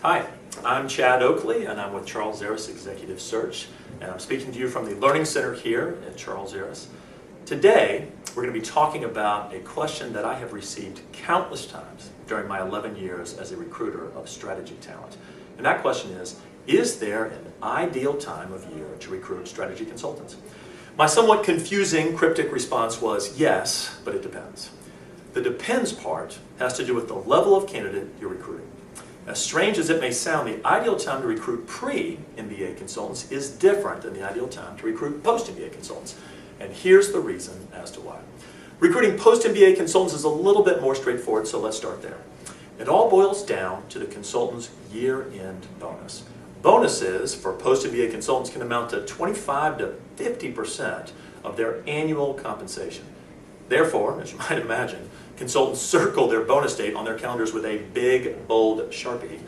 Hi, I'm Chad Oakley, and I'm with Charles Zaris Executive Search, and I'm speaking to you from the Learning Center here at Charles Zaris. Today, we're going to be talking about a question that I have received countless times during my 11 years as a recruiter of strategy talent. And that question is there an ideal time of year to recruit strategy consultants? My somewhat confusing, cryptic response was yes, but it depends. The depends part has to do with the level of candidate you're recruiting. As strange as it may sound, the ideal time to recruit pre-MBA consultants is different than the ideal time to recruit post-MBA consultants. And here's the reason as to why. Recruiting post-MBA consultants is a little bit more straightforward, so let's start there. It all boils down to the consultant's year-end bonus. Bonuses for post-MBA consultants can amount to 25 to 50% of their annual compensation. Therefore, as you might imagine, consultants circle their bonus date on their calendars with a big, bold Sharpie.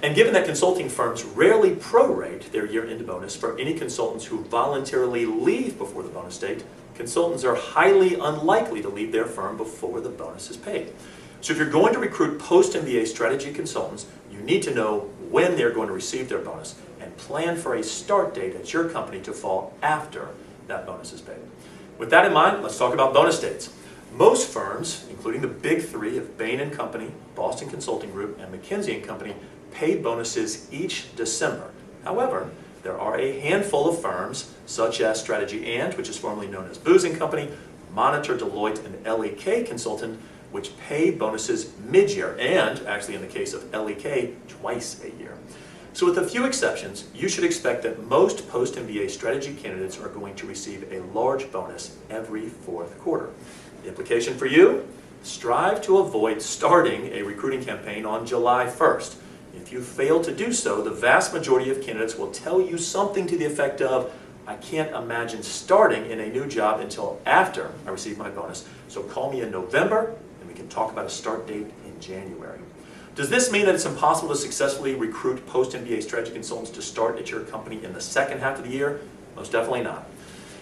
And given that consulting firms rarely prorate their year-end bonus for any consultants who voluntarily leave before the bonus date, consultants are highly unlikely to leave their firm before the bonus is paid. So if you're going to recruit post-MBA strategy consultants, you need to know when they're going to receive their bonus and plan for a start date at your company to fall after that bonus is paid. With that in mind, let's talk about bonus dates. Most firms, including the big three of Bain & Company, Boston Consulting Group, and McKinsey & Company, pay bonuses each December. However, there are a handful of firms, such as Strategy & which is formerly known as Booz & Company, Monitor, Deloitte, and LEK Consultant, which pay bonuses mid-year, and actually in the case of LEK, twice a year. So with a few exceptions, you should expect that most post-MBA strategy candidates are going to receive a large bonus every fourth quarter. The implication for you? Strive to avoid starting a recruiting campaign on July 1st. If you fail to do so, the vast majority of candidates will tell you something to the effect of, I can't imagine starting in a new job until after I receive my bonus, so call me in November and we can talk about a start date in January. Does this mean that it's impossible to successfully recruit post-MBA strategy consultants to start at your company in the second half of the year? Most definitely not.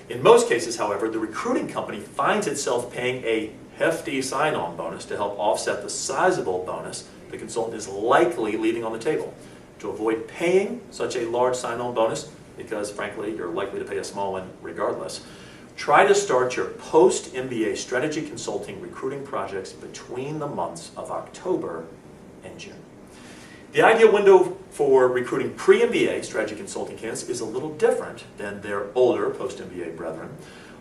In most cases, however, the recruiting company finds itself paying a hefty sign-on bonus to help offset the sizable bonus the consultant is likely leaving on the table. To avoid paying such a large sign-on bonus, because frankly you're likely to pay a small one regardless, try to start your post-MBA strategy consulting recruiting projects between the months of October and June. The ideal window for recruiting pre-MBA strategy consulting candidates is a little different than their older post-MBA brethren.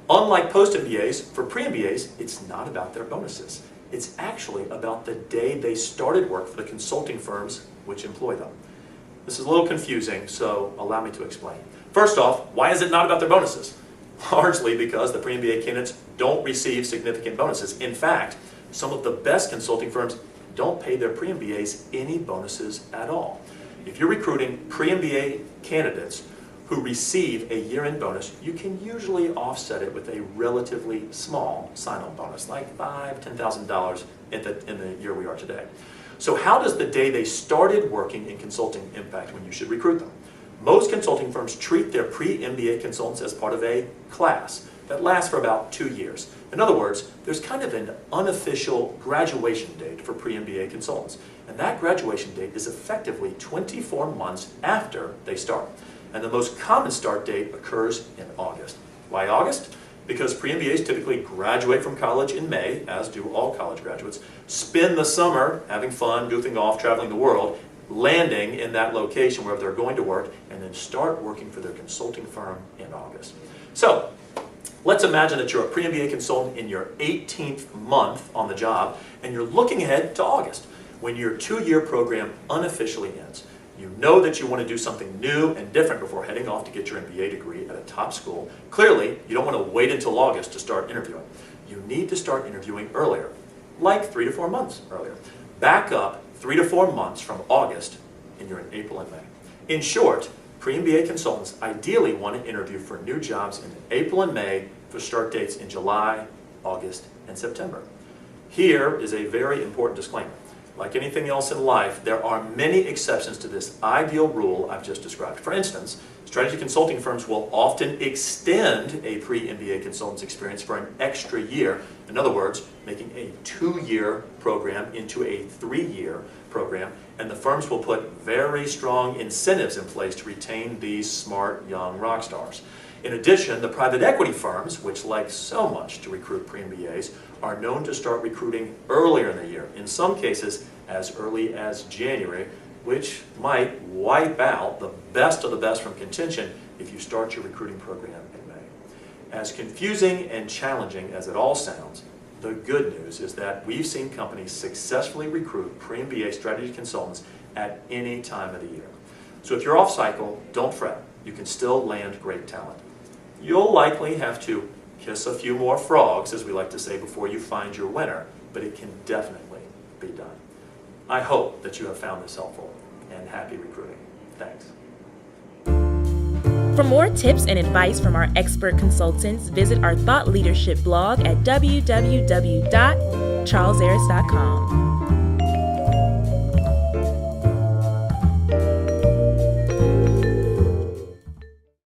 Unlike post-MBAs, for pre-MBAs, it's not about their bonuses. It's actually about the day they started work for the consulting firms which employ them. This is a little confusing, so allow me to explain. First off, why is it not about their bonuses? Largely because the pre-MBA candidates don't receive significant bonuses. In fact, some of the best consulting firms don't pay their pre-MBAs any bonuses at all. If you're recruiting pre-MBA candidates who receive a year-end bonus, you can usually offset it with a relatively small sign-on bonus, like $5,000, $10,000 in the year we are today. So how does the day they started working in consulting impact when you should recruit them? Most consulting firms treat their pre-MBA consultants as part of a class that lasts for about 2 years. In other words, there's kind of an unofficial graduation date for pre-MBA consultants. And that graduation date is effectively 24 months after they start. And the most common start date occurs in August. Why August? Because pre-MBAs typically graduate from college in May, as do all college graduates, spend the summer having fun, goofing off, traveling the world, landing in that location where they're going to work, and then start working for their consulting firm in August. So, let's imagine that you're a pre-MBA consultant in your 18th month on the job, and you're looking ahead to August, when your 2-year program unofficially ends. You know that you want to do something new and different before heading off to get your MBA degree at a top school. Clearly, you don't want to wait until August to start interviewing. You need to start interviewing earlier, like 3 to 4 months earlier. Back up 3 to 4 months from August, and you're in April and May. In short, pre-MBA consultants ideally want to interview for new jobs in April and May for start dates in July, August, and September. Here is a very important disclaimer. Like anything else in life, there are many exceptions to this ideal rule I've just described. For instance, strategy consulting firms will often extend a pre-MBA consultant's experience for an extra year. In other words, making a 2-year program into a 3-year program, and the firms will put very strong incentives in place to retain these smart young rock stars. In addition, the private equity firms, which like so much to recruit pre-MBAs, are known to start recruiting earlier in the year, in some cases as early as January, which might wipe out the best of the best from contention if you start your recruiting program in May. As confusing and challenging as it all sounds, the good news is that we've seen companies successfully recruit pre-MBA strategy consultants at any time of the year. So if you're off cycle, don't fret. You can still land great talent. You'll likely have to kiss a few more frogs, as we like to say, before you find your winner, but it can definitely be done. I hope that you have found this helpful, and happy recruiting. Thanks. For more tips and advice from our expert consultants, visit our thought leadership blog at www.charlesaris.com.